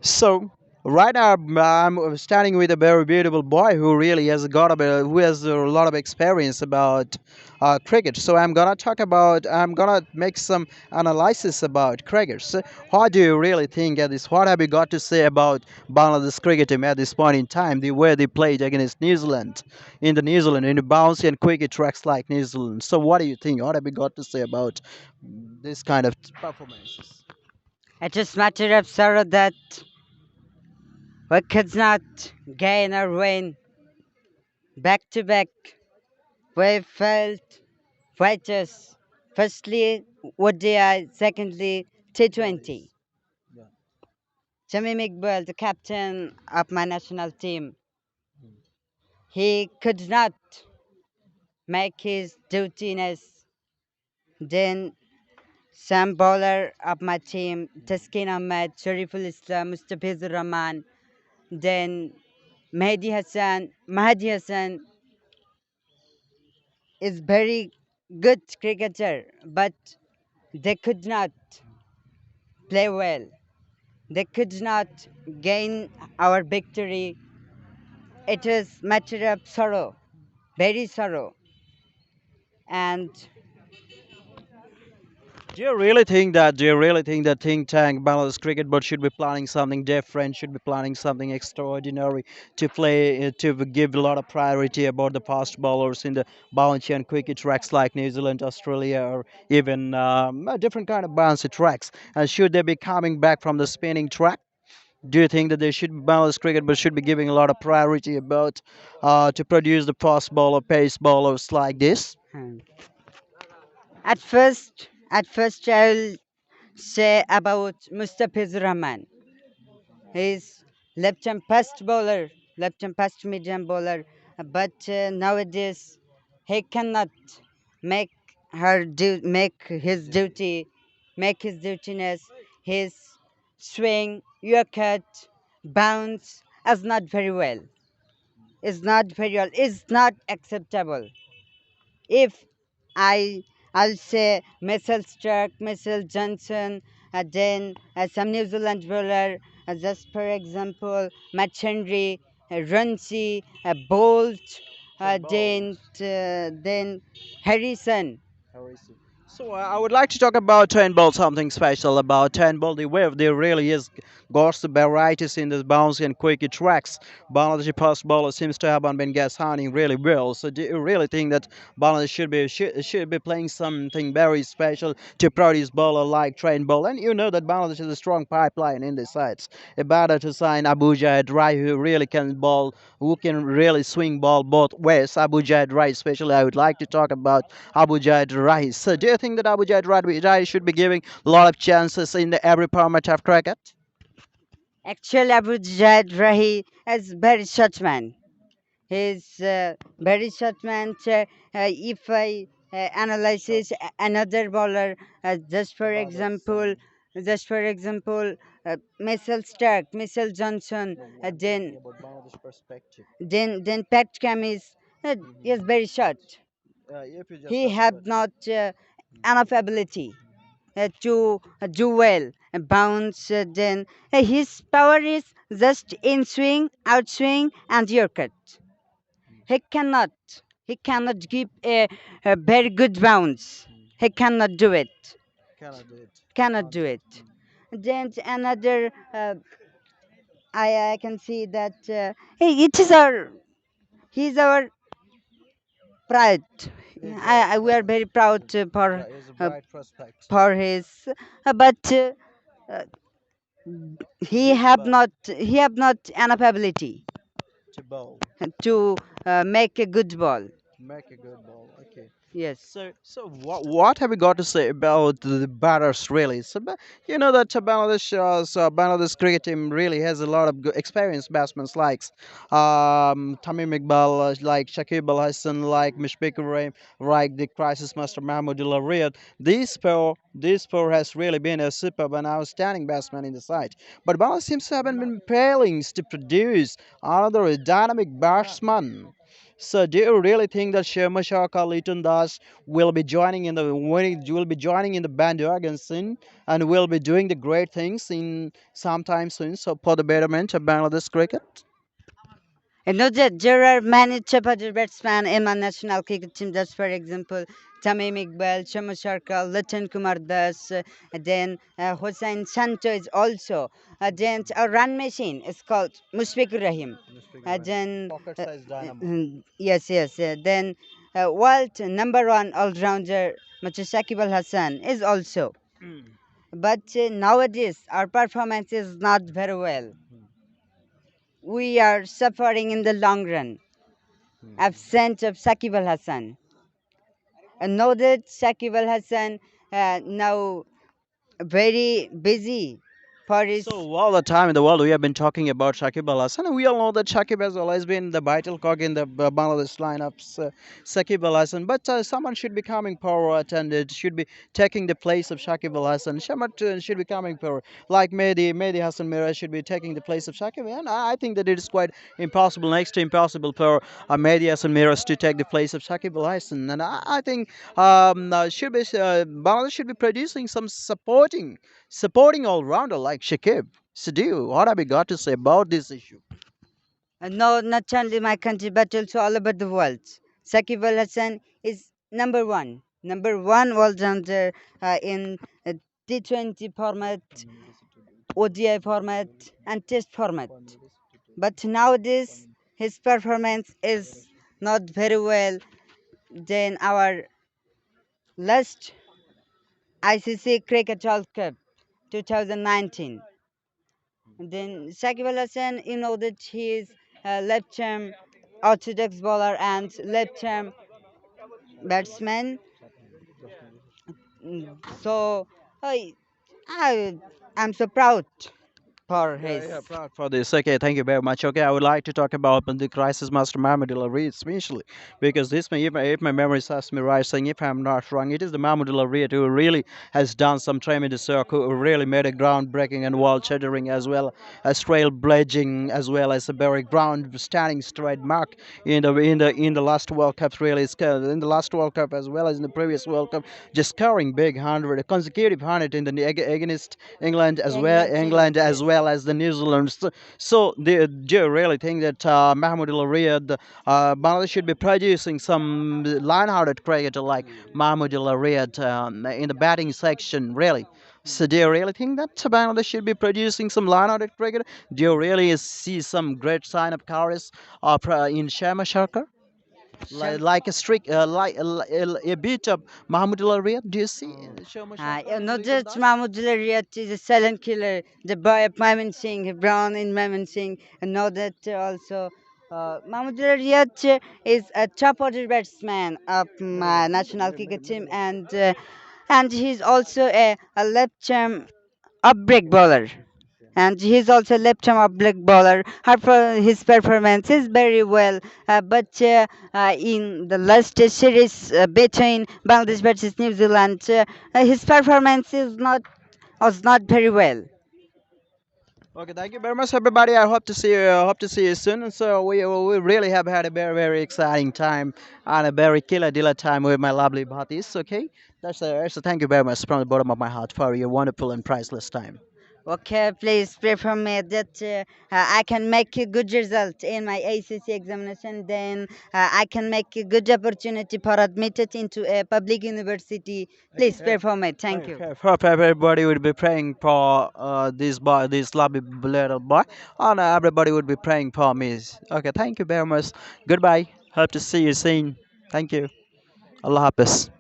So right now I'm standing with a very beautiful boy who really has who has a lot of experience about cricket. So I'm gonna make some analysis about cricket. So what do you really think at this? What have you got to say about Bangladesh cricket team at this point in time? The way they played against New Zealand New Zealand in the bouncy and cricket tracks like New Zealand. So what do you think? What have you got to say about this kind of performances? It is matter of sorrow that we could not gain or win back to back. We felt righteous. Firstly, ODI, secondly, T20. Yeah. Jamie Iqbal, the captain of my national team, he could not make his dutiness. Then some bowler of my team, Taskin Ahmed, Shariful Islam, Mustafizur Rahman, then Mahdi Hassan is very good cricketer, but they could not play well. They could not gain our victory. It is matter of sorrow, very sorrow. And Do you really think that think tank Bangladesh Cricket Board should be planning something different, should be planning something extraordinary to play to give a lot of priority about the fast bowlers in the bouncy and cricket tracks like New Zealand, Australia, or even a different kind of bouncy tracks? And should they be coming back from the spinning track? Do you think that they should Bangladesh Cricket Board should be giving a lot of priority about to produce the fast bowler, pace bowlers like this? hmm, at first, I'll say about Mustafizur Rahman. He's left-hand fast bowler, left-hand fast medium bowler, but nowadays he cannot make make his duty, make his dutiness, his swing, your cut, bounce is not very well. Is not very well. Is not acceptable. If I I'll say Mitchell Stark, Mitchell Johnson, then some New Zealand bowler, just for example, Matt Henry, Runcie, Bolt, then Harrison. So I would like to talk about ten ball something special about ten ball. The wave there really is got the varieties in the bouncy and cricket tracks. Bangladeshi fast bowler seems to have been gas hunting really well. So do you really think that Bangladesh should be playing something very special to produce bowler like train ball? And you know that Bangladesh has a strong pipeline in the sides. A batter to sign Abu Jahid Rai who really can bowl, who can really swing ball both ways. Abu Jahid Rai especially I would like to talk about Abu Jaid Rai. So do you think that Abu Jaid Rai should be giving a lot of chances in the every format of cricket? Actually, Abu Jad Rahi is very short man. He's very short man. If I analysis another bowler, just for example, Mitchell Stark, Mitchell Johnson, then Pat Cummins is very short. If you just He talk have about not enough ability to do well, bounce. Then his power is just in swing, outswing, and yorker. He cannot. He cannot give a very good bounce. He cannot do it. cannot do it. Cannot do it. Then another, I can see that it is our. He's our pride. We are very proud Yeah, it's a uh, bright prospect. for his, but uh, he have not enough ability To bowl, to make a good ball. make a good ball. Okay. Yes. So what have you got to say about the batters really? You know that Bangladesh cricket team really has a lot of good experienced batsmen like Tamim Iqbal, like Shakib Al Hassan, like Mishfiqur Rahim, like the crisis master Mahmoudullah Riyad. These four has really been a superb and outstanding batsman in the side. But Bangladesh seems to have been failing to produce another dynamic batsman. So, do you really think that Sharma Shaka Liton Das will be joining in the bandwagon soon and will be doing the great things in sometime soon? So, for the betterment of Bangladesh cricket. You know that there are many top order batsmen in my national cricket team. That's for example, Tamim Iqbal, Shama Sharkal, Latan Kumar Das, then Hossein Santo is also. Then a run machine is called Mushfiqur Rahim. Then Pocket size dynamo. yes, yes. Then world number one all rounder, Mr. Shakib Al Hassan is also. But nowadays our performance is not very well. We are suffering in the long run. Absent of Sakib Al Hassan. And know that Sakib Al Hassan now very busy for his. So all the time in the world we have been talking about Shakib Al Hasan, and we all know that Shakib has always been the vital cog in the Bangladesh lineups. Shakib Al Hasan, but someone should be coming forward and it should be taking the place of Shakib Al Hasan. Someone should be coming forward, like Mehdi Hassan Mira should be taking the place of Shakib, and I think that it is quite impossible, next to impossible for Mehdi Hassan Mira to take the place of Shakib Al Hasan, and I think Bangladesh should be producing some supporting all rounder like Shakib. Sadiq, what have you got to say about this issue? No, not only my country, but also all over the world. Sakib Al Hassan is number one all-rounder in T20 format, ODI format, and Test format. But nowadays, his performance is not very well. Then our last ICC Cricket World Cup 2019. Then Shakib Al Hassan, you know that he is a left-arm orthodox bowler and left-arm batsman. So I am so proud for Yeah, his. yeah, proud for this. Okay, thank you very much. Okay, I would like to talk about the crisis master Mahmoud Reid especially because this may, if my memory serves me right, saying if I'm not wrong, it is the Mahmoud Reid who really has done some tremendous work, who really made a groundbreaking and world-shattering as well as trailblazing as well as a very ground-standing straight mark in the last World Cup. Really, in the last World Cup as well as in the previous World Cup, just scoring big hundred, a consecutive hundred in the against England as well as the New Zealand. So do you really think that Mahmoud Al Riyad, Bangladesh should be producing some line-hearted cricketer like Mahmoud Al Riyad in the batting section? Really? So do you really think that Bangladesh should be producing some line-hearted cricketer? Do you really see some great sign of courage in Sharma Sharkar? Like a streak, a bit of Mahmoud Al Riyad? Do you see Sharma Sharkar in Not Little just Dust? Mahmoud Riyat is a silent killer, the boy of Maman Singh, brown in Maman Singh, and know that also. Mahmoud Riyat is a top order batsman of my national cricket team, and he's also a left arm up break bowler. And he's also left arm off black bowler. His performance is very well, but in the last series between Bangladesh versus New Zealand, his performance was not very well. Okay, thank you very much, everybody. I hope to see you soon. And so we really have had a very exciting time and a very killer dealer time with my lovely bhatis. Okay, that's a thank you very much from the bottom of my heart for your wonderful and priceless time. Okay, please pray for me that I can make a good result in my ACC examination. Then I can make a good opportunity for admitted into a public university. Please pray for me. Thank you. Hope everybody would be praying for this lovely little boy, and everybody would be praying for me. Okay, thank you very much. Goodbye. Hope to see you soon. Thank you. Allah Hafiz.